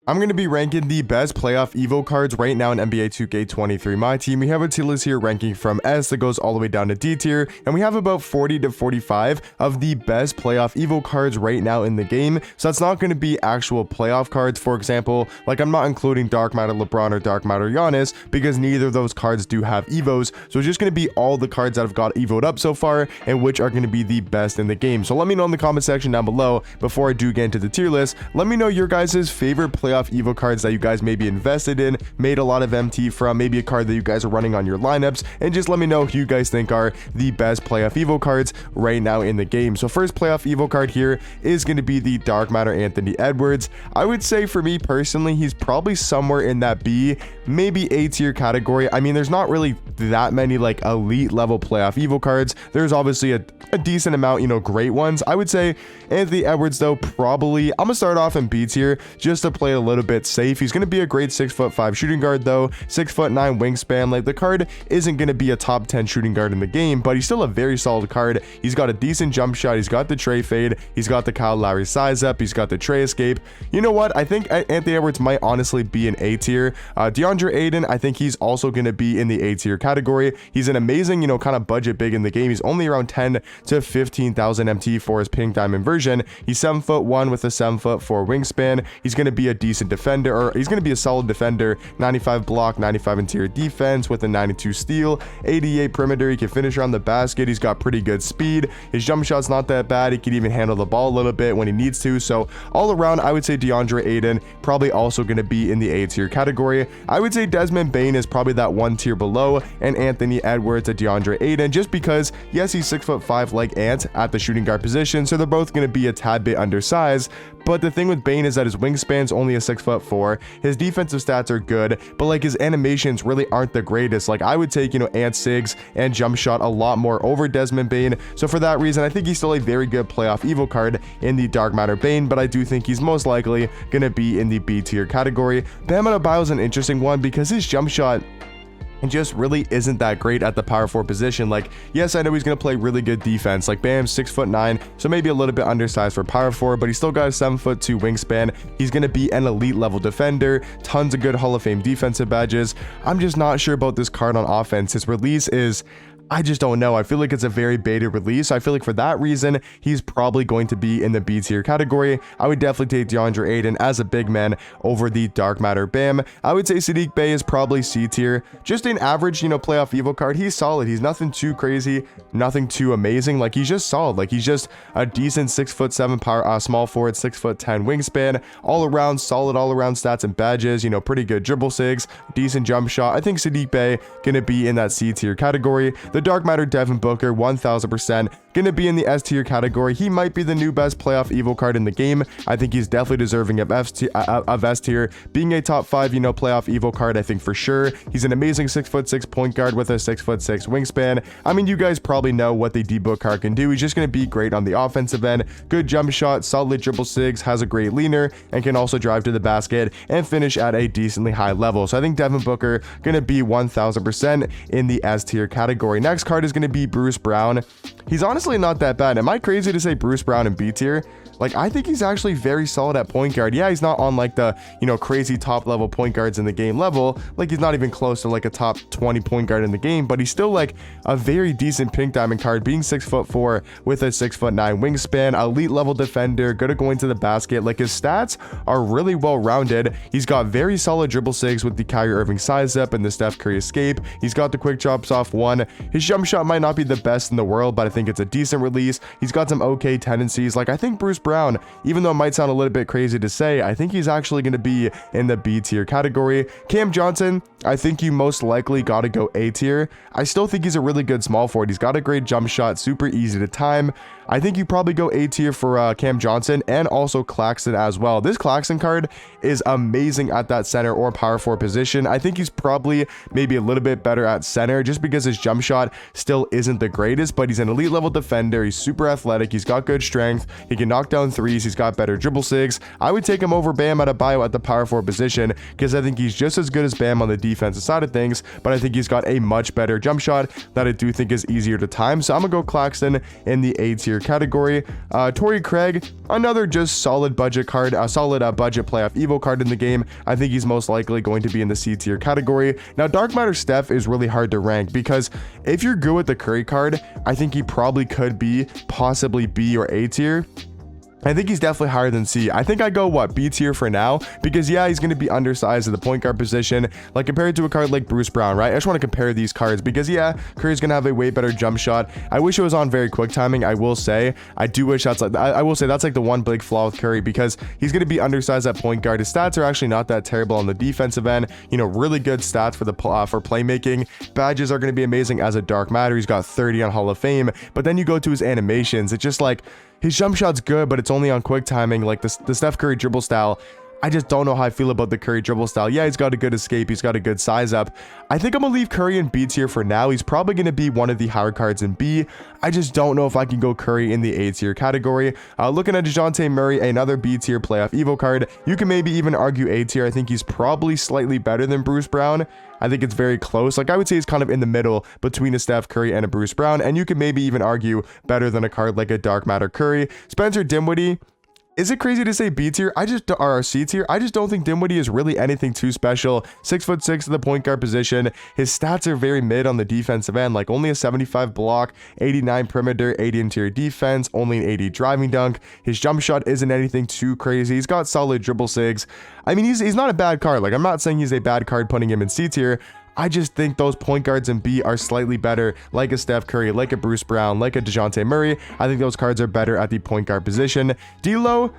I'm going to be ranking the best playoff Evo cards right now in NBA 2K23 Myteam. We have a tier list here ranking from S that goes all the way down to D tier, and we have about 40 to 45 of the best playoff Evo cards right now in the game. So that's not going to be actual playoff cards. For example, like I'm not including Dark Matter LeBron or Dark Matter Giannis because neither of those cards do have Evos. So it's just going to be all the cards that have got Evoed up so far and which are going to be the best in the game. So let me know in the comment section down below before I do get into the tier list. Let me know your guys' favorite playoff Evo cards that you guys may be invested in, made a lot of MT from, maybe a card that you guys are running on your lineups, and just let me know who you guys think are the best playoff Evo cards right now in the game. So first playoff Evo card here is going to be the Dark Matter Anthony Edwards. I would say for me personally, he's probably somewhere in that B, maybe A tier category. I mean, there's not really that many like elite level playoff Evo cards. There's obviously a decent amount, you know, great ones. I would say Anthony Edwards though, probably I'm gonna start off in B tier just to play a little bit safe. He's gonna be a great 6'5" shooting guard though, 6'9" wingspan. Like the card isn't gonna be a top 10 shooting guard in the game, but he's still a very solid card. He's got a decent jump shot, he's got the tray fade, he's got the Kyle Lowry size up, he's got the tray escape. You know what, I think Anthony Edwards might honestly be an A tier. DeAndre Ayton, I think he's also gonna be in the A tier category. He's an amazing, you know, kind of budget big in the game. He's only around 10 to 15,000 MT for his pink diamond version. He's 7'1" with a 7'4" wingspan. He's going to be a decent defender, or he's going to be a solid defender. 95 block, 95 interior defense with a 92 steal, 88 perimeter. He can finish around the basket. He's got pretty good speed. His jump shot's not that bad. He can even handle the ball a little bit when he needs to. So all around, I would say DeAndre Ayton probably also going to be in the A tier category. I would say Desmond Bane is probably that one tier below, and Anthony Edwards at DeAndre Ayton, just because yes, he's 6'5" like Ant at the shooting guard position, so they're both going to be a tad bit undersized. But the thing with Bane is that his wingspan's only a 6'4". His defensive stats are good, but like his animations really aren't the greatest. Like I would take, you know, Ant Sigs and jump shot a lot more over Desmond Bane. So for that reason, I think he's still a very good playoff Evo card in the Dark Matter Bane, but I do think he's most likely going to be in the B tier category. Bam Adebayo is an interesting one because his jump shot just really isn't that great at the power forward position. Like, yes, I know he's going to play really good defense. Like, Bam's 6'9", so maybe a little bit undersized for power forward, but he's still got a 7'2" wingspan. He's going to be an elite level defender, tons of good Hall of Fame defensive badges. I'm just not sure about this card on offense. His release is, I just don't know. I feel like it's a very baited release. I feel like for that reason, he's probably going to be in the B tier category. I would definitely take DeAndre Ayton as a big man over the Dark Matter Bam. I would say Saddiq Bey is probably C tier. Just an average, you know, playoff Evo card. He's solid. He's nothing too crazy, nothing too amazing. Like he's just solid. Like he's just a decent 6'7" power, small forward, 6'10" wingspan, all around solid, all around stats and badges. You know, pretty good dribble sigs, decent jump shot. I think Saddiq Bey gonna be in that C tier category. The Dark Matter Devin Booker, 1000% gonna be in the S tier category. He might be the new best playoff Evo card in the game. I think he's definitely deserving of S tier, being a top 5, you know, playoff Evo card. I think for sure he's an amazing 6'6" point guard with a 6'6" wingspan. I mean, you guys probably know what the D-Book card can do. He's just gonna be great on the offensive end. Good jump shot, solid dribble sigs, has a great leaner, and can also drive to the basket and finish at a decently high level. So I think Devin Booker gonna be 1000% in the S tier category. Next card is going to be Bruce Brown. He's honestly not that bad. Am I crazy to say Bruce Brown in B tier? Like, I think he's actually very solid at point guard. Yeah, he's not on like the, you know, crazy top level point guards in the game level. Like he's not even close to like a top 20 point guard in the game, but he's still like a very decent pink diamond card, being 6'4" with a 6'9" wingspan, elite level defender, good at going to the basket. Like his stats are really well rounded. He's got very solid dribble sigs with the Kyrie Irving size up and the Steph Curry escape. He's got the quick drops off one. His jump shot might not be the best in the world, but I think it's a decent release. He's got some okay tendencies. Like I think Bruce Brown, even though it might sound a little bit crazy to say, I think he's actually going to be in the B tier category. Cam Johnson, I think you most likely got to go A tier. I still think he's a really good small forward. He's got a great jump shot, super easy to time. I think you probably go A tier for Cam Johnson and also Claxton as well. This Claxton card is amazing at that center or power forward position. I think he's probably maybe a little bit better at center just because his jump shot still isn't the greatest, but he's an elite level defender. He's super athletic. He's got good strength. He can knock down threes. He's got better dribble sigs. I would take him over Bam Adebayo at the power forward position because I think he's just as good as Bam on the defensive side of things, but I think he's got a much better jump shot that I do think is easier to time. So I'm gonna go Claxton in the A tier tier category. Torrey Craig, another just solid budget card, a solid budget playoff Evo card in the game. I think he's most likely going to be in the C tier category. Now, Dark Matter Steph is really hard to rank because if you're good with the Curry card, I think he probably could be possibly B or A tier. I think he's definitely higher than C. I think I go, B tier for now, because yeah, he's going to be undersized at the point guard position, like compared to a card like Bruce Brown, right? I just want to compare these cards because yeah, Curry's going to have a way better jump shot. I wish it was on very quick timing. I will say, I do wish that's like, I will say that's like the one big flaw with Curry because he's going to be undersized at point guard. His stats are actually not that terrible on the defensive end. You know, really good stats for the for playmaking. Badges are going to be amazing as a Dark Matter. He's got 30 on Hall of Fame, but then you go to his animations. It's just like, his jump shot's good, but it's only on quick timing. Like the Steph Curry dribble style, I just don't know how I feel about the Curry dribble style. Yeah, he's got a good escape. He's got a good size up. I think I'm going to leave Curry in B tier for now. He's probably going to be one of the higher cards in B. I just don't know if I can go Curry in the A tier category. Looking at DeJounte Murray, another B tier playoff Evo card. You can maybe even argue A tier. I think he's probably slightly better than Bruce Brown. I think it's very close. Like I would say he's kind of in the middle between a Steph Curry and a Bruce Brown. And you can maybe even argue better than a card like a Dark Matter Curry. Spencer Dinwiddie. Is it crazy to say B tier? Or C tier? I just don't think Dinwiddie is really anything too special. 6'6" at the point guard position. His stats are very mid on the defensive end, like only a 75 block, 89 perimeter, 80 interior defense, only an 80 driving dunk. His jump shot isn't anything too crazy. He's got solid dribble sigs. I mean, he's not a bad card. Like I'm not saying he's a bad card putting him in C tier. I just think those point guards in B are slightly better, like a Steph Curry, like a Bruce Brown, like a DeJounte Murray. I think those cards are better at the point guard position. D'Lo,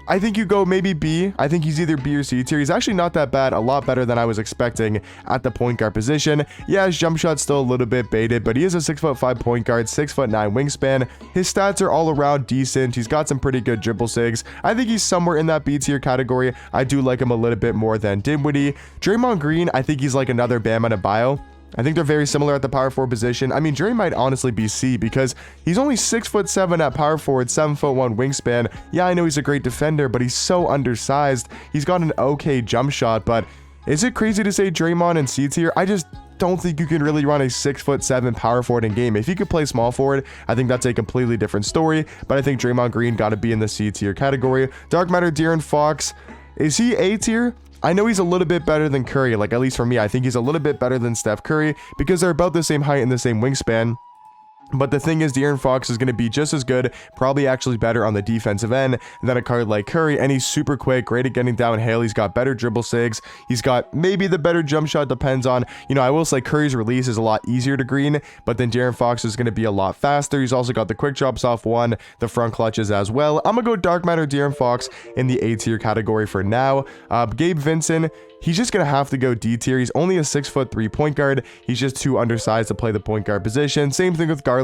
I think you go maybe B. I think he's either B or C tier. He's actually not that bad, a lot better than I was expecting at the point guard position. Yeah, his jump shot's still a little bit baited, but he is a 6'5" point guard, 6'9" wingspan. His stats are all around decent. He's got some pretty good dribble sigs. I think he's somewhere in that B tier category. I do like him a little bit more than Dinwiddie. Draymond Green, I think he's like another Bam Adebayo. I think they're very similar at the power forward position. I mean, Dre might honestly be C because he's only 6'7" at power forward, 7'1" wingspan. Yeah, I know he's a great defender, but he's so undersized. He's got an okay jump shot, but is it crazy to say Draymond in C tier? I just don't think you can really run a 6'7" power forward in game. If he could play small forward, I think that's a completely different story, but I think Draymond Green got to be in the C tier category. Dark Matter De'Aaron Fox, is he A tier? I know he's a little bit better than Curry, like at least for me, I think he's a little bit better than Steph Curry because they're about the same height and the same wingspan. But the thing is, De'Aaron Fox is going to be just as good, probably actually better on the defensive end than a card like Curry, and he's super quick, great at getting downhill. He's got better dribble sigs. He's got maybe the better jump shot, depends on, you know, I will say Curry's release is a lot easier to green, but then De'Aaron Fox is going to be a lot faster. He's also got the quick drops off one, the front clutches as well. I'm going to go Dark Matter De'Aaron Fox in the A tier category for now. Gabe Vincent, he's just going to have to go D tier. He's only a 6'3" point guard. He's just too undersized to play the point guard position. Same thing with Garland.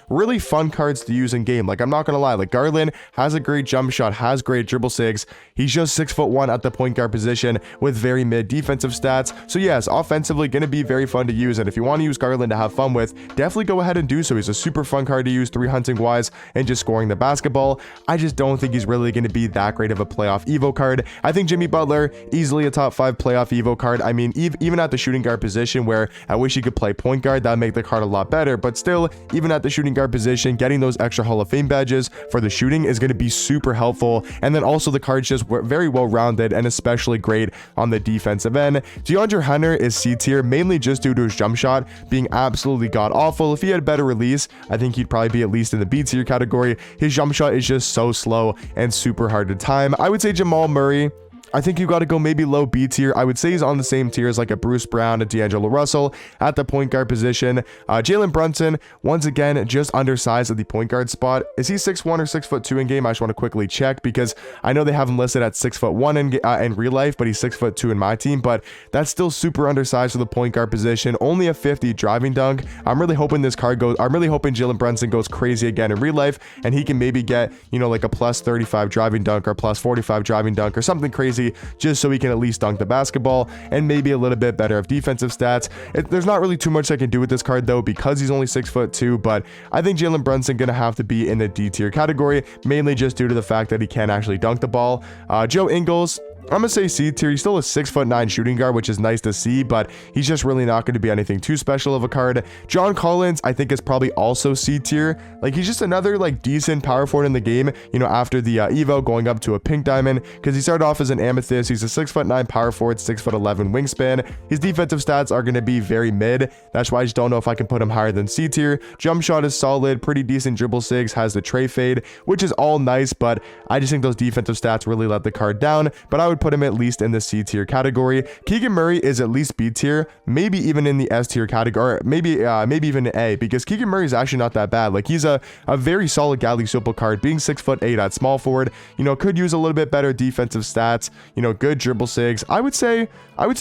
Really fun cards to use in game. Like, I'm not going to lie. Like, Garland has a great jump shot, has great dribble sigs. He's just 6'1" at the point guard position with very mid defensive stats. So yes, offensively going to be very fun to use. And if you want to use Garland to have fun with, definitely go ahead and do so. He's a super fun card to use, 3 hunting wise and just scoring the basketball. I just don't think he's really going to be that great of a playoff Evo card. I think Jimmy Butler, easily a top 5 playoff Evo card. I mean, even at the shooting guard position, where I wish he could play point guard, that would make the card a lot better. But still, even at the shooting guard position, getting those extra Hall of Fame badges for the shooting is going to be super helpful. And then also the card's just very well rounded and especially great on the defensive end. DeAndre Hunter is C tier, mainly just due to his jump shot being absolutely god awful. If he had better release, I think he'd probably be at least in the B tier category. His jump shot is just so slow and super hard to time. I would say Jamal Murray, I think you got to go maybe low B tier. I would say he's on the same tier as like a Bruce Brown, a D'Angelo Russell at the point guard position. Jalen Brunson, once again, just undersized at the point guard spot. Is he 6'1" or 6'2" in game? I just want to quickly check because I know they have him listed at 6'1" in real life, but he's 6'2" in my team. But that's still super undersized for the point guard position. Only a 50 driving dunk. I'm really hoping this card goes. I'm really hoping Jalen Brunson goes crazy again in real life, and he can maybe get, you know, like a plus 35 driving dunk or plus 45 driving dunk or something crazy, just so he can at least dunk the basketball and maybe a little bit better of defensive stats. There's not really too much I can do with this card though, because he's only 6'2", but I think Jalen Brunson gonna have to be in the D tier category, mainly just due to the fact that he can't actually dunk the ball. Joe Ingles, I'm gonna say C tier. He's still a 6'9" shooting guard, which is nice to see, but he's just really not going to be anything too special of a card. John Collins, I think, is probably also C tier. Like, he's just another like decent power forward in the game, you know, after the Evo going up to a pink diamond, because he started off as an amethyst. He's a 6'9" power forward, 6'11" wingspan. His defensive stats are going to be very mid. That's why I just don't know if I can put him higher than C tier. Jump shot is solid, pretty decent dribble sigs, has the tray fade, which is all nice, but I just think those defensive stats really let the card down. But I would put him at least in the C tier category. Keegan Murray is at least B tier, maybe even in the S tier category, or maybe even an A, because Keegan Murray is actually not that bad. Like, he's a very solid Galaxy Opal card, being 6'8" at small forward. You know, could use a little bit better defensive stats. You know, good dribble sigs. I would say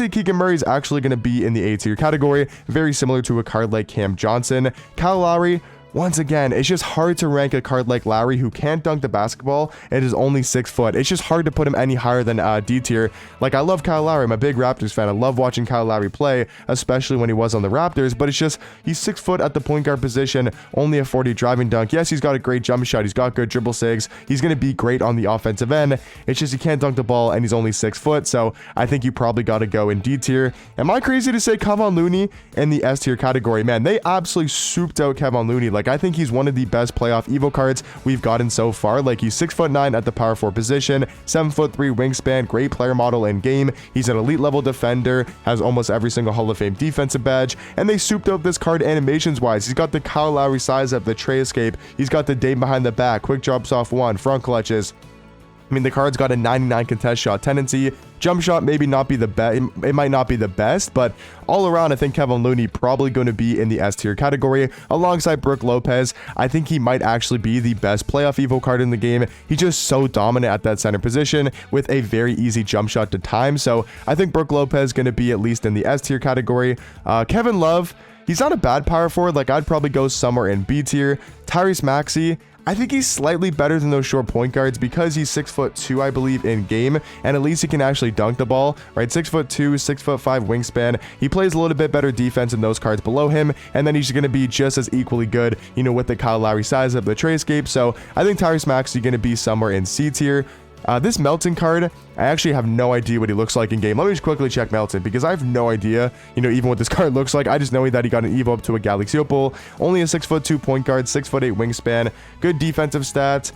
Keegan Murray is actually going to be in the A tier category, very similar to a card like Cam Johnson. Kyle Lowry, once again, it's just hard to rank a card like Lowry, who can't dunk the basketball and is only 6 foot. It's just hard to put him any higher than D tier. Like, I love Kyle Lowry. I'm a big Raptors fan. I love watching Kyle Lowry play, especially when he was on the Raptors, but it's just, he's 6 foot at the point guard position, only a 40 driving dunk. Yes, he's got a great jump shot. He's got good dribble sigs. He's going to be great on the offensive end. It's just he can't dunk the ball, and he's only 6 foot, so I think you probably got to go in D tier. Am I crazy to say Kevon Looney in the S tier category? Man, they absolutely souped out Kevon Looney. Like, I think he's one of the best playoff Evo cards we've gotten so far. Like, he's 6'9" at the power forward position, 7'3" wingspan, great player model in game. He's an elite level defender, has almost every single Hall of Fame defensive badge, and they souped up this card animations wise. He's got the Kyle Lowry size up, the tray escape. He's got the Dame behind the back, quick drops off one, front clutches. I mean, the card's got a 99 contest shot tendency. Jump shot maybe not be the best. It might not be the best, but all around, I think Kevon Looney probably going to be in the S tier category alongside Brook Lopez. I think he might actually be the best playoff Evo card in the game. He's just so dominant at that center position with a very easy jump shot to time. So I think Brook Lopez is going to be at least in the S tier category. Kevin Love, he's not a bad power forward. Like, I'd probably go somewhere in B tier. Tyrese Maxey, I think he's slightly better than those short point guards because he's 6'2", I believe, in game, and at least he can actually dunk the ball, right? 6'2", 6'5" wingspan. He plays a little bit better defense than those cards below him, and then he's going to be just as equally good, you know, with the Kyle Lowry size of the tray escape. So I think Tyrese Maxey going to be somewhere in C tier. This Melton card, I actually have no idea what he looks like in game. Let me just quickly check Melton, because I have no idea, you know, even what this card looks like. I just know that he got an Evo up to a Galaxy Opal. Only a 6'2" point guard, 6'8" wingspan, good defensive stats.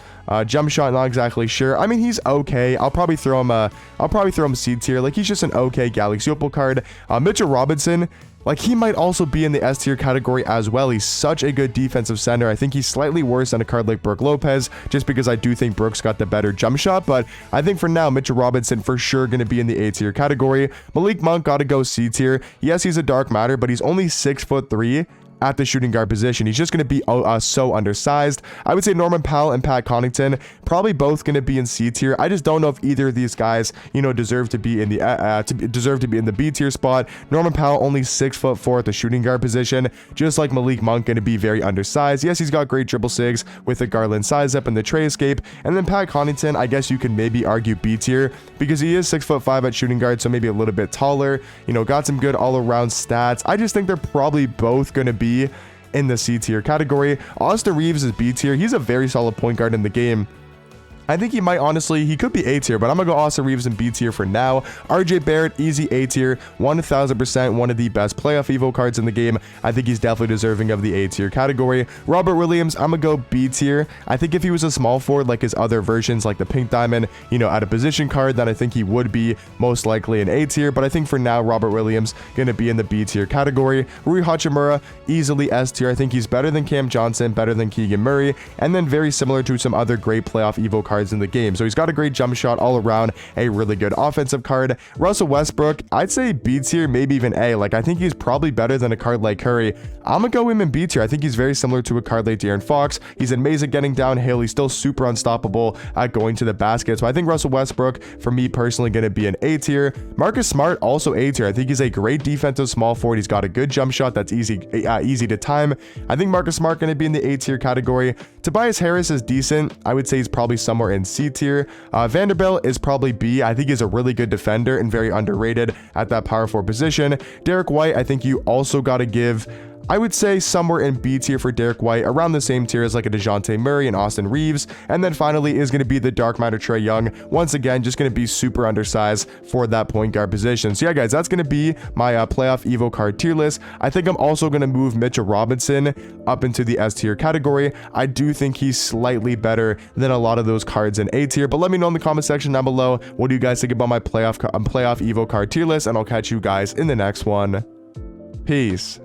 Jump shot, not exactly sure. I mean, he's okay. I'll probably throw him C tier. Like, he's just an okay Galaxy Opal card. Mitchell Robinson, like, he might also be in the S tier category as well. He's such a good defensive center. I think he's slightly worse than a card like Brook Lopez, just because I do think Brook's got the better jump shot. But I think for now, Mitchell Robinson for sure going to be in the A tier category. Malik Monk got to go C tier. Yes, he's a dark matter, but he's only 6'3" at the shooting guard position. He's just going to be so undersized. I would say Norman Powell and Pat Connaughton probably both going to be in C tier. I just don't know if either of these guys, you know, deserve to be in the B tier spot. Norman Powell only 6'4" at the shooting guard position, just like Malik Monk, going to be very undersized. Yes, he's got great dribble sigs with the Garland size up and the tray escape. And then Pat Connaughton, I guess you can maybe argue B tier because he is 6'5" at shooting guard, so maybe a little bit taller. You know, got some good all around stats. I just think they're probably both going to be in the C tier category. Austin Reeves is B tier. He's a very solid point guard in the game. I think he could be A tier, but I'm gonna go Austin Reeves in B tier for now. RJ Barrett, easy A tier, 1000%, one of the best playoff Evo cards in the game. I think he's definitely deserving of the A tier category. Robert Williams, I'm gonna go B tier. I think if he was a small forward like his other versions, like the Pink Diamond, you know, at a position card, then I think he would be most likely an A tier. But I think for now, Robert Williams gonna be in the B tier category. Rui Hachimura, easily S tier. I think he's better than Cam Johnson, better than Keegan Murray, and then very similar to some other great playoff Evo cards in the game. So he's got a great jump shot all around, a really good offensive card. Russell Westbrook, I'd say B tier, maybe even A. Like, I think he's probably better than a card like Curry. I'm gonna go him in B tier. I think he's very similar to a card like De'Aaron Fox. He's amazing getting downhill. He's still super unstoppable at going to the basket. So I think Russell Westbrook, for me personally, gonna be an A tier. Marcus Smart, also A tier. I think he's a great defensive small forward. He's got a good jump shot that's easy to time. I think Marcus Smart gonna be in the A tier category. Tobias Harris is decent. I would say he's probably somewhere in C tier. Vanderbilt is probably B. I think he's a really good defender and very underrated at that power forward position. Derek White, I think you also got to give I would say somewhere in B tier for Derek White, around the same tier as like a DeJounte Murray and Austin Reeves. And then finally is going to be the Dark Matter Trae Young. Once again, just going to be super undersized for that point guard position. So yeah, guys, that's going to be my playoff Evo card tier list. I think I'm also going to move Mitchell Robinson up into the S tier category. I do think he's slightly better than a lot of those cards in A tier, but let me know in the comment section down below, what do you guys think about my playoff Evo card tier list, and I'll catch you guys in the next one. Peace.